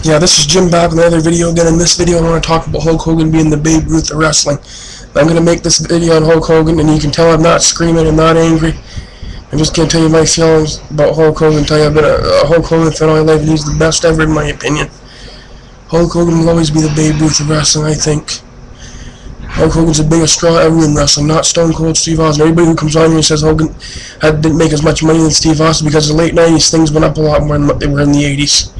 Yeah, this is Jim back with another video again. In this video, I want to talk about Hulk Hogan being the Babe Ruth of wrestling. I'm going to make this video on Hulk Hogan, and you can tell I'm not screaming, I'm not angry. I'm just going to tell you my feelings about Hulk Hogan. Tell you I've been a Hulk Hogan fan all my life, and he's the best ever in my opinion. Hulk Hogan will always be the Babe Ruth of wrestling, I think. Hulk Hogan's the biggest straw ever in wrestling, not Stone Cold Steve Austin. Everybody who comes on here and says Hogan didn't make as much money than Steve Austin because in the late 90s things went up a lot more than what they were in the 80s.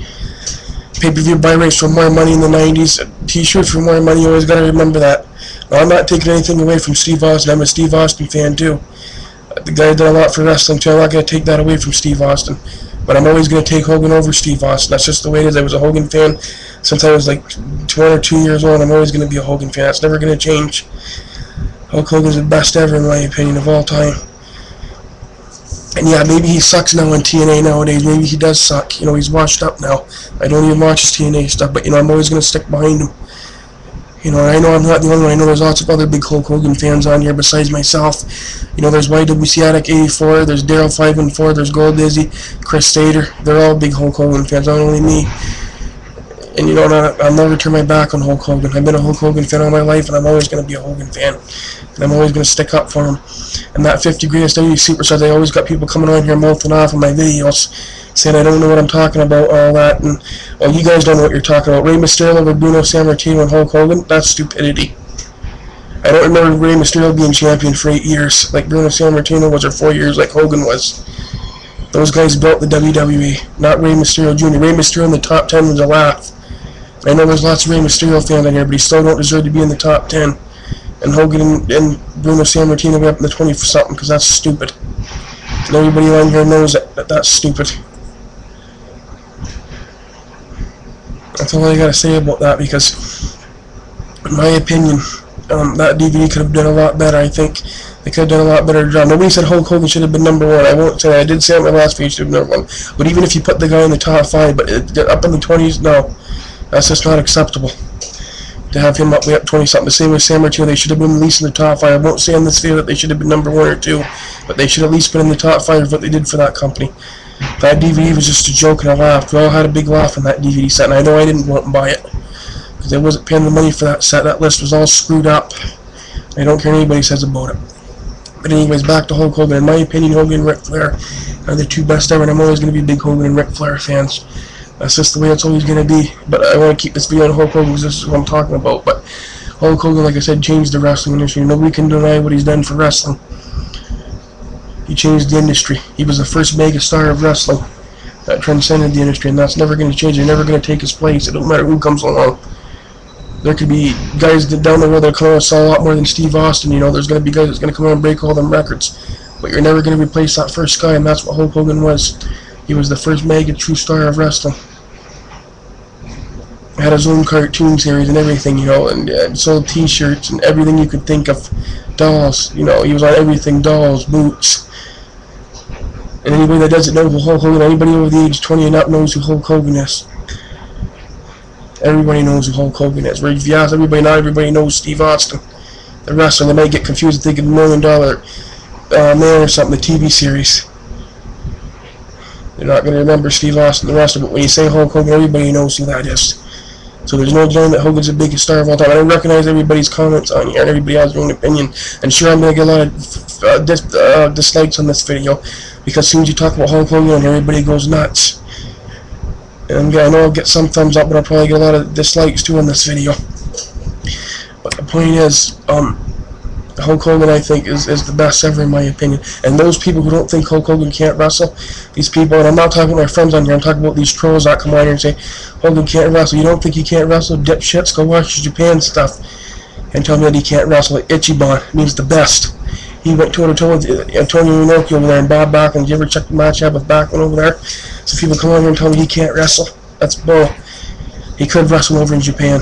Pay-per-view buy rates for more money in the 90s. T-shirts for more money, you always gotta remember that. Now, I'm not taking anything away from Steve Austin. I'm a Steve Austin fan too. The guy did a lot for wrestling too. I'm not gonna take that away from Steve Austin. But I'm always gonna take Hogan over Steve Austin. That's just the way it is. I was a Hogan fan since I was like 1 or 2 years old. I'm always gonna be a Hogan fan. That's never gonna change. Hulk Hogan's the best ever in my opinion of all time. And yeah, maybe he sucks now on TNA nowadays. Maybe he does suck. You know, he's washed up now. I don't even watch his TNA stuff, but you know, I'm always going to stick behind him. You know, I know I'm not the only one. I know there's lots of other big Hulk Hogan fans on here besides myself. You know, there's YWC Attic 84, there's Daryl 514, there's Gold Dizzy, Chris Stater. They're all big Hulk Hogan fans, not only me. And you know, I'll never turn my back on Hulk Hogan. I've been a Hulk Hogan fan all my life, and I'm always going to be a Hogan fan. And I'm always going to stick up for him. And that 50 Greatest WWE Superstars, I always got people coming on here mouthing off of my videos, saying I don't know what I'm talking about, all that, and well, you guys don't know what you're talking about. Rey Mysterio over Bruno Sammartino and Hulk Hogan, that's stupidity. I don't remember Rey Mysterio being champion for 8 years, like Bruno Sammartino was, or 4 years, like Hogan was. Those guys built the WWE, not Rey Mysterio Jr. Rey Mysterio in the top 10 was a laugh. I know there's lots of Rey Mysterio fans on here, but he still don't deserve to be in the top 10. And Hogan and Bruno Sammartino got up in the 20 for something, because that's stupid. And everybody on here knows that that's stupid. That's all I gotta say about that, because, in my opinion, that DVD could have done a lot better, I think. They could have done a lot better job. Nobody said Hulk Hogan should have been #1. I won't say that. I did say it in my last video, he should have been #1. But even if you put the guy in the top 5, but up in the 20s, no. That's just not acceptable. To have him way up 20-something. The same with Sammartino, they should have been at least in the top 5. I won't say in this video that they should have been #1 or 2, but they should at least been in the top 5 of what they did for that company. That DVD was just a joke and a laugh. We all had a big laugh on that DVD set, and I know I didn't go out and buy it, because I wasn't paying the money for that set. That list was all screwed up. I don't care what anybody says about it. But anyways, back to Hulk Hogan. In my opinion, Hogan and Ric Flair are the two best ever, and I'm always going to be big Hogan and Ric Flair fans. That's just the way it's always going to be. But I want to keep this video on Hulk Hogan because this is what I'm talking about. But Hulk Hogan, like I said, changed the wrestling industry. Nobody can deny what he's done for wrestling. He changed the industry. He was the first mega star of wrestling that transcended the industry, and that's never going to change. They're never going to take his place. It don't matter who comes along. There could be guys down the road that come out and sell a lot more than Steve Austin. You know, there's going to be guys that's going to come out and break all them records. But you're never going to replace that first guy, and that's what Hulk Hogan was. He was the first mega true star of wrestling. He had his own cartoon series and everything, you know, and sold T-shirts and everything you could think of. Dolls, you know, he was on everything. Dolls, boots. And anybody that doesn't know who Hulk Hogan, anybody over the age of 20 and up knows who Hulk Hogan is. Everybody knows who Hulk Hogan is. If you ask everybody, not everybody knows Steve Austin, the wrestler. They might get confused and think of $1 Million Man or something, the TV series. They're not going to remember Steve Austin, the wrestler, but when you say Hulk Hogan, everybody knows who that is. So there's no denying that Hogan's the biggest star of all time. I don't recognize everybody's comments on here, and everybody has their own opinion. And sure, I'm going to get a lot of dislikes on this video, because as soon as you talk about Hulk Hogan, everybody goes nuts. And I know I'll get some thumbs up, but I'll probably get a lot of dislikes too on this video. But the point is, Hulk Hogan, I think, is the best ever in my opinion. And those people who don't think Hulk Hogan can't wrestle, these people, and I'm not talking about my friends on here, I'm talking about these trolls that come on here and say, Hogan can't wrestle. You don't think he can't wrestle? Dipshits, go watch his Japan stuff and tell me that he can't wrestle. Like Ichiban means the best. He went toe-to-toe with Antonio Inoki over there and Bob Backlund. Did you ever check the match I had with Backlund over there? So people come on here and tell me he can't wrestle. That's bull. He could wrestle over in Japan.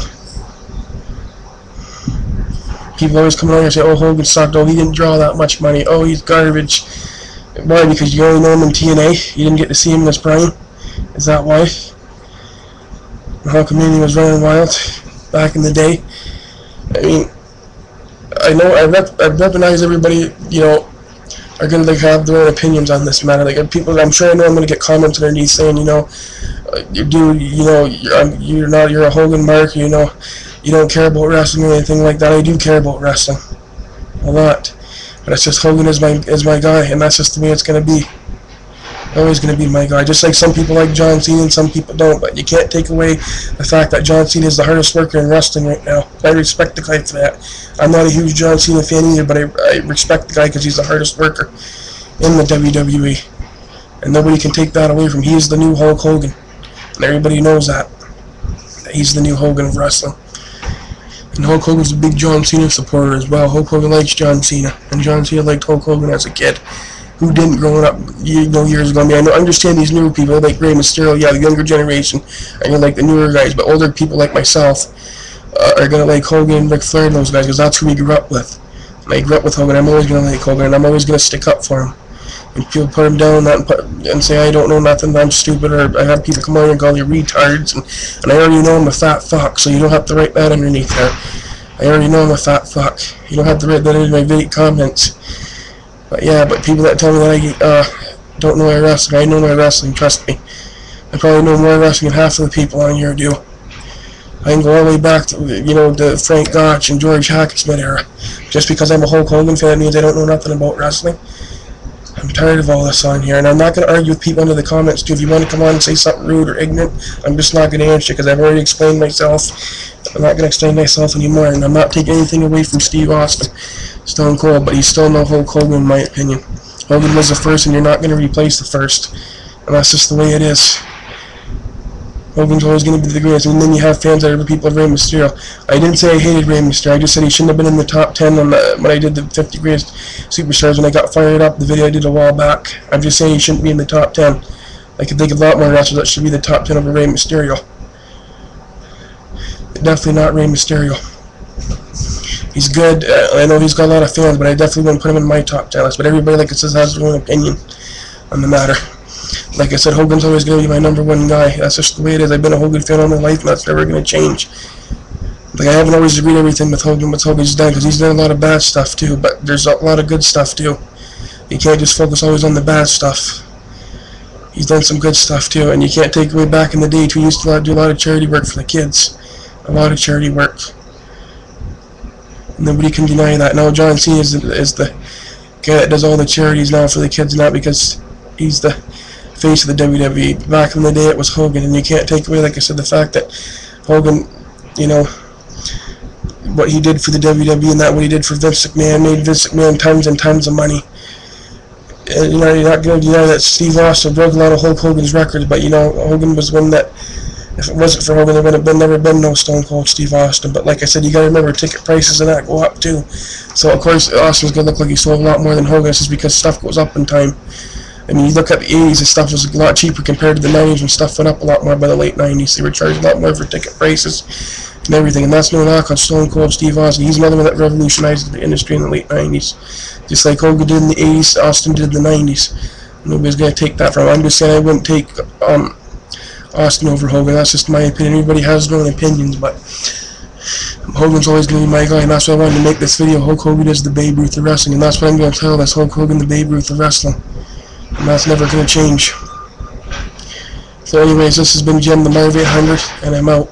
People always come on here and say, oh, Hogan sucked, oh, he didn't draw that much money, oh, he's garbage. Why? Because you only know him in TNA? You didn't get to see him in his prime? Is that why? The Hulkamania was running wild back in the day. I mean, I know, I recognize everybody, you know, are going to have their own opinions on this matter. Like, people, I'm sure I know I'm going to get comments underneath saying, you know, Dude, you know, you're a Hogan mark, you know, you don't care about wrestling or anything like that. I do care about wrestling a lot, but it's just Hogan is my guy, and that's just the way it's gonna be. Always gonna be my guy. Just like some people like John Cena and some people don't, but you can't take away the fact that John Cena is the hardest worker in wrestling right now. I respect the guy for that. I'm not a huge John Cena fan either, but I respect the guy because he's the hardest worker in the WWE, and nobody can take that away from him. He is the new Hulk Hogan, and everybody knows that he's the new Hogan of wrestling. And Hulk Hogan's a big John Cena supporter as well. Hulk Hogan likes John Cena, and John Cena liked Hulk Hogan as a kid. Who didn't growing up, you know, years ago? I mean, I understand these newer people like Rey Mysterio. Yeah, the younger generation are gonna like the newer guys, but older people like myself are gonna like Hogan, Ric Flair, and those guys because that's who we grew up with. And I grew up with Hogan. I'm always gonna like Hogan, and I'm always gonna stick up for him. And people put him down and say I don't know nothing, I'm stupid, or I have people come on and call you retards, and I already know I'm a fat fuck, so you don't have to write that underneath there. I already know I'm a fat fuck. You don't have to write that in my video comments. But yeah, but people that tell me that I don't know my wrestling, I know my wrestling, trust me. I probably know more wrestling than half of the people on here do. I can go all the way back to, you know, the Frank Gotch and George Hackesmith era. Just because I'm a Hulk Hogan fan means I don't know nothing about wrestling. I'm tired of all this on here, and I'm not going to argue with people under the comments too. If you want to come on and say something rude or ignorant, I'm just not going to answer because I've already explained myself. I'm not going to explain myself anymore, and I'm not taking anything away from Steve Austin, Stone Cold, but he's still no Hulk Hogan in my opinion. Hogan was the first, and you're not going to replace the first, and that's just the way it is. Hogan's always going to be the greatest, and then you have fans that are the people of Rey Mysterio. I didn't say I hated Rey Mysterio, I just said he shouldn't have been in the top 10 on when I did the 50 greatest superstars when I got fired up, the video I did a while back. I'm just saying he shouldn't be in the top 10. I could think of a lot more wrestlers that should be the top 10 over Rey Mysterio. Definitely not Rey Mysterio. He's good, I know he's got a lot of fans, but I definitely wouldn't put him in my top 10 list, but everybody, like it says, has their own opinion on the matter. Like I said, Hogan's always going to be my #1 guy. That's just the way it is. I've been a Hogan fan all my life, and that's never going to change. Like, I haven't always agreed everything with Hogan, what Hogan's done, because he's done a lot of bad stuff, too, but there's a lot of good stuff, too. You can't just focus always on the bad stuff. He's done some good stuff, too, and you can't take away back in the day, too. He used to do a lot of charity work for the kids. A lot of charity work. Nobody can deny that. Now, John Cena is the guy that does all the charities now for the kids, not because he's the face of the WWE. Back in the day it was Hogan, and you can't take away, like I said, the fact that Hogan, you know, what he did for the WWE and that what he did for Vince McMahon made Vince McMahon tons and tons of money. And, you know, you're not going to deny that Steve Austin broke a lot of Hulk Hogan's records, but you know, Hogan was one that, if it wasn't for Hogan, there would have never been no Stone Cold Steve Austin. But like I said, you got to remember, ticket prices and that go up too. So of course Austin's going to look like he sold a lot more than Hogan. This is because stuff goes up in time. I mean, you look at the 80s, and stuff was a lot cheaper compared to the 90s, when stuff went up a lot more by the late 90s. They were charging a lot more for ticket prices and everything, and that's no knock on Stone Cold Steve Austin. He's another one that revolutionized the industry in the late 90s. Just like Hogan did in the 80s, Austin did in the 90s. Nobody's going to take that from him. I'm just saying I wouldn't take Austin over Hogan. That's just my opinion. Everybody has their own opinions, but Hogan's always going to be my guy, and that's why I wanted to make this video. Hulk Hogan is the Babe Ruth of wrestling, and that's what I'm going to tell. That's Hulk Hogan, the Babe Ruth of wrestling. And that's never going to change. So anyways, this has been Jim the Marv 800, and I'm out.